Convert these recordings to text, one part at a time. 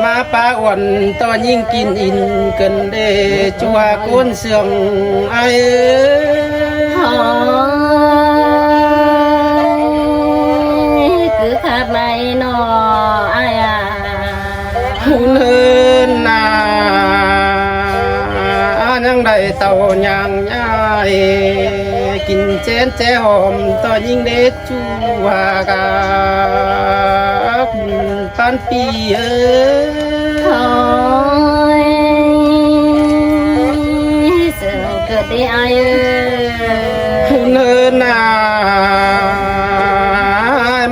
มาป้าอ่อนตอนยิ่งกินอินเกินเดจัวก้นเสื่องไอคือขาดไม่นออายา หุ่นเฮินนายังได้เต่าย่างย่ายกินเจนเจหอมตอนยิ่งเด็ดจัวกาปันปีเสือเกิดได้อาย หุ่นเฮินนา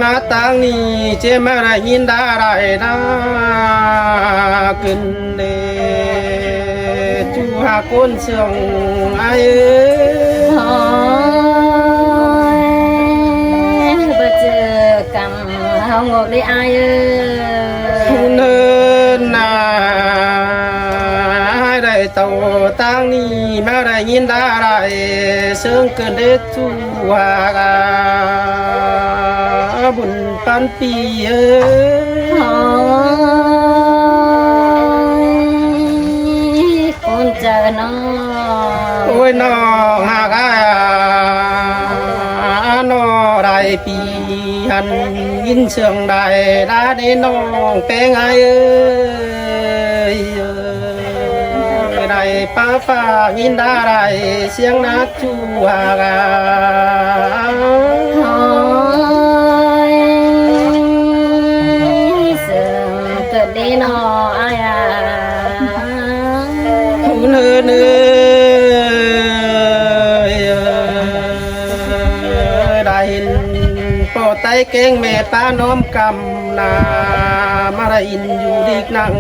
มาตั้งนี้เจมาได้ยินได้ไรนะขึ้นเดจูหาก้นเสื่องไอเบื่อเจอกำเฮางกได้อายเนินนาได้เต่าตั้งนี้มาได้ยินได้ไรเสื่องเกินเดจูหากาบุญปันปีคนเจอน้อโอ้ยน้องหากน้อได้ปีหันยินเสียงได้ได้น้องเป็นไงได้ป้าฟ้ายินได้เสียงนักจูหากาดีนออายาเนื้อได้เห็นปอไตเก่งแม่ป้าน้อมกำนามาได้ยินอยู่ดีกนั่ง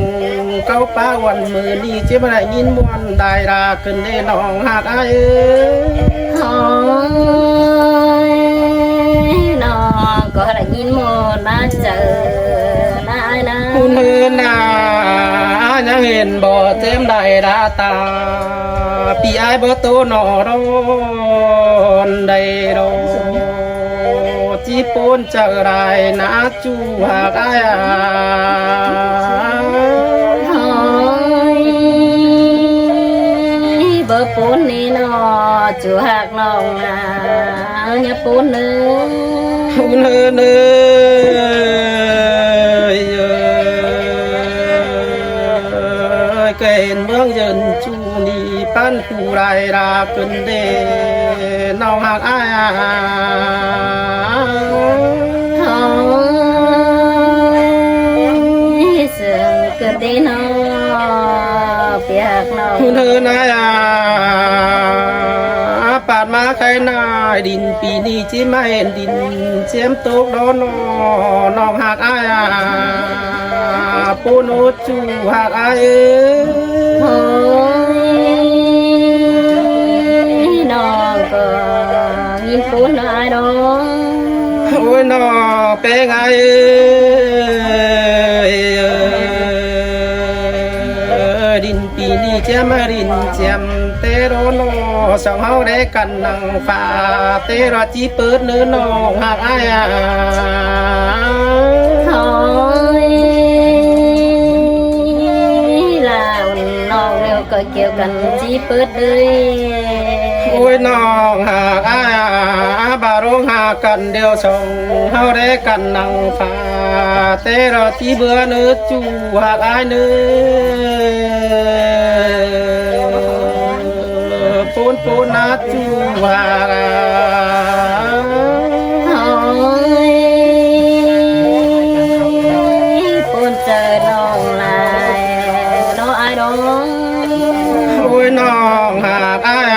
เก้าป้าวันมือนี้เจ็บมาได้ยินมวนได้ราขึ้นได้น้องหากอายน้องก็ได้ยินมวนมาเจอคุณเห็นนายังเห็นบ่เต็มได้ดาตาปีไอ้บ่โตหนอรอนได้รอจีปนเจอไรนะจูหากอายเบอร์ปูนนี่นอจูหากน้องนาอย่าปูนเนื้อคุณเห็นเกินเมืองเยินจูนีปันผู้ไรราขึ้นเดน้องหากอายเสือเกิดได้นอเปียกนอคุณเฮินนายปาดมาใครนายดินปีนี้จิไม่เห็นดินเสียมตกดอนน้องหากอายปูโนจูหากอายน้องก็ยินปูนอายน้องโอ้ยน้องเป็นไงดินปีนี้เจ้ามาดินเจียมเตโรโนสองเฮาได้กันนังฟ้าเตโรจีเปิดเนื้อน้องหากอายก็เกี่ยวกันจีเปิดเลยโอ้ยน้องหากอายบารงหากันเดียวส่งเฮาได้กันนังฟ้าเตโรจีเบื่อเนื้อจูหากอายเนื้อปูนนาจูหากปูนเจอน้องลายน้องอายน้องโอ้ยน้องหากอาย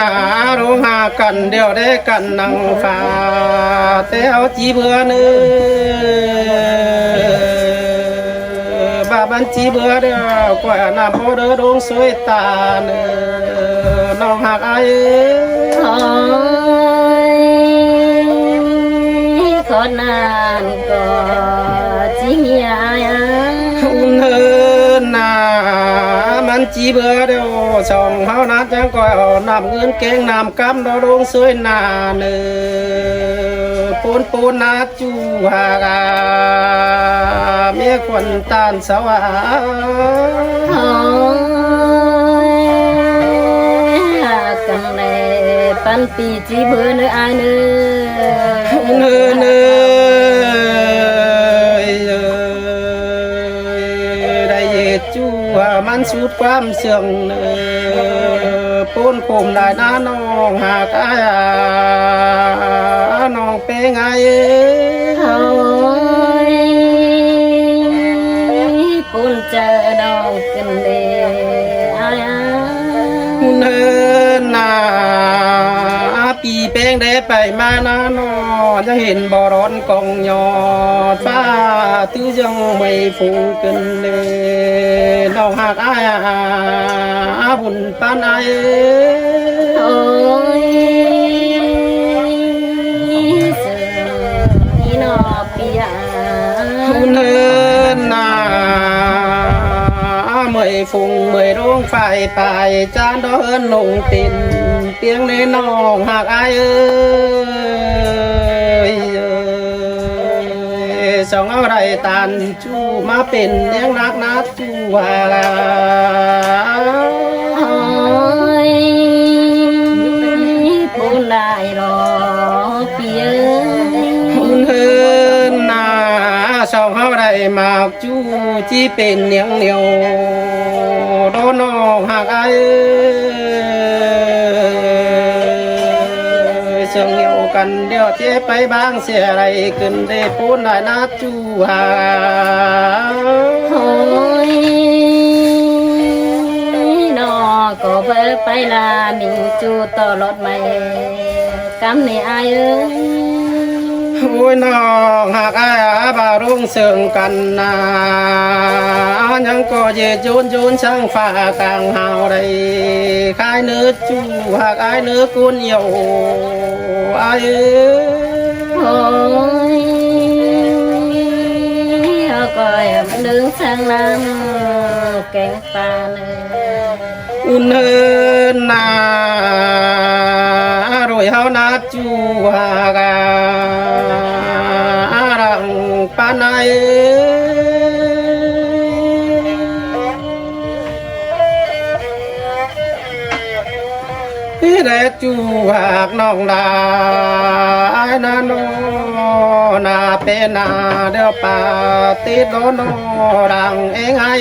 รงหากันเดียวได้กันนังฟ้าเตเอาจีเบื่อเนื้อบาบันจีเบื่อเดียวกว่าน้ำพอเดือดงสวยตาเนื้อน้องหากอายคนนั้นก็จีเมียอุ่นเฮินนามันจีเบื่อเดียวช่องเฮานั้นจังก้อยเอาน้ำเงินเก่งน้ำกำดอกดงสวยนาเนื้อ ปูนปูนนาจูหากาเมียควันตานสวา โอ้ยกันเลยปันปีจีเบื่อเนื้ออายเนื้อ เนได้เยจูมันสุดความเสื่องเนปูนคุมได้นาน้องหากอายน้องเป็นไง โอ้ยปุ่นเจอดองกันเลยอาย เนินนาปีเป้งได้ไปมานาโนจะเห็นบ่อร้อนกองยอดฟ้าตื้อยังไม่ฟูกันเลยน้องหักอายบุญปานอาย โอ้ยเสือนี่นอปีย เนินนาเมื่อยฟุงเมื่อยร้องไฟไปจานดอนลงตินเปียงในน้องหักอายสองเอาไรตันจูมาเป็นเลี้ยงนักนัดจูว่า โอ้ยผู้นายรอเปีย เฮินนาสองเอาไรมากจูที่เป็นเนียงเหนียวโดนน้องหักอายเชียงเหนียวกันเดี๋ยวเจ๊ไปบางเสียอะไรขึ้นได้ปูนได้นัดจูหา โอ้ยนอก็เบอไปลามิงจูต่อรถไม่กำนี่อายเอ้ย โอ้ยน้องหากอาบารุ่งเสริงกันนายังก็เยโยนโยนช่างฟ้ากลางหาวได้ขายเนื้อจูหากอายเนื้อกุนเหี่ยวอาย โอ้ยเอาก็อย่ามาดึงทางน้ำแกงปลาเลย อุ่นเฮินนารวยเฮานาจูหาการังปานาย พี่ได้จูหากน้องดาไอ้นาโนนาเป็นนาเดียวป่าติดโดนโนดังเองไอ้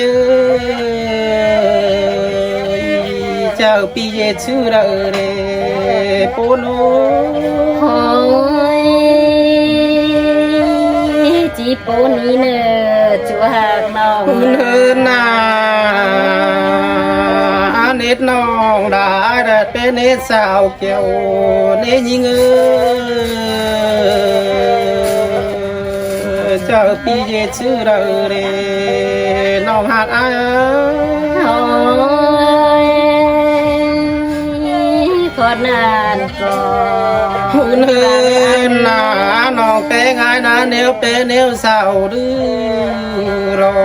เจ้าปีเยชื่อเด้อเรปูโน โอ้ยจีปูนี่เนอจูหากน้อง คุณเฮินนาเน็ดน้องได้แต่เป็นเน็ดสาวเกี่ยวเน็ดยิงเจ้าปีเยชื่อเด้อเรน้องหักอาย โอ้ยขอนานก่อน คุณเฮินนาน้องเป็นไงนะเนวเป็นเนวสาวดื้อรอ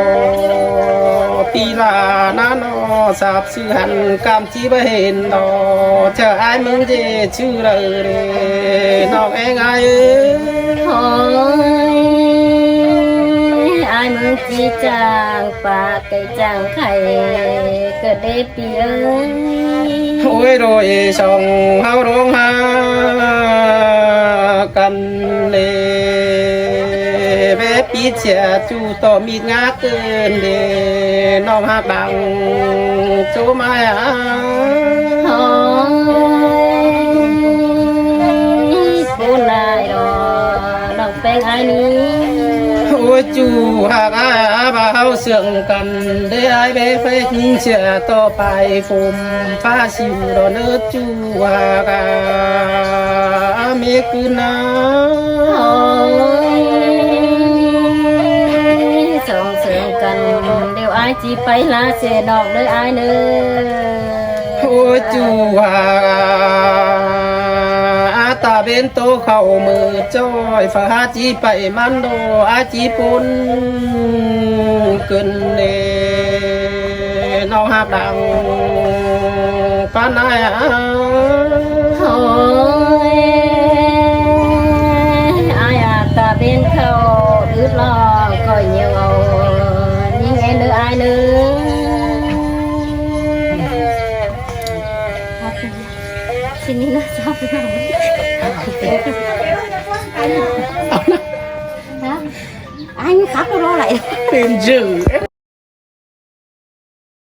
ปีลานาโนสาบชื่อหันกำจีบเห็นดอเจอไอ้มึงเจชื่อเลยน้องเองไอ้ โอ้ยอายมึงจีจางปากไก่จางไข่เกิดได้เปีย โอ้ยโรยส่งเฮาร้องหากันเลยเว็บปีเสียจูต่อมีงาเกินเดน้องหักดังจูมาอ่ะ โอ้ยผู้นายรอน้องเป็นไอ้นี้ โอ้ยจูหากอาบ่าเฮาเสื่องกันได้ไอ้เบฟเสียต่อไปฟุมฟ้าสิวรอเนื้อจูหากอาเมคืนนา โอ้ยส่งเสริมกันเดี๋ยวไอ้จีไปลาเสียดอกเลยไอ้เนื้อ โอ้ยจูหากอาตาเป็นโตเข้ามือจ้อยฟ้าจีไปมันโดอาจีปุนเกินเนน้องหักดังปานายอ่ะ โอ้ยไอ้ ทีนี้น่าชอบไปหน่อยฮะไอ้ไม่ครับก็รออะไร เป็นจืด